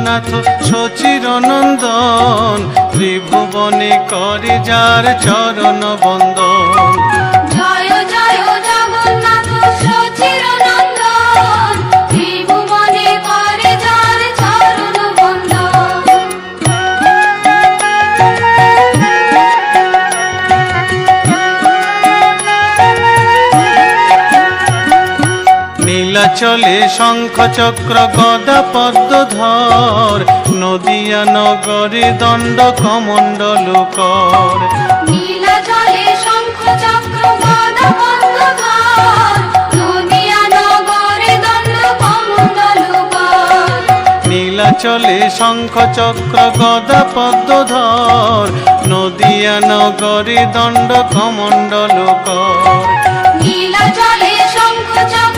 জগন্নাথ সচির নন্দন, ত্রিভুবনে করে যার চরণ বন্দন। জয় জয় জগন্নাথ সচির নন্দন, ত্রিভুবনে করে যার চরণ বন্দন। নীলাচলে শঙ্খ চক্র গদা পদ্মধর, নদিয়া নগরে দণ্ড কমণ্ডল কর। নীলাচলে শঙ্খ চক্র গদা পদ্মধর, নদিয়া নগরে দণ্ড কমণ্ডল কর। নীলাচলে শঙ্খ চক্র গদা পদ্মধর, নদিয়া নগরে দণ্ড কমণ্ডল কর। নীলাচলে শঙ্খ চক্র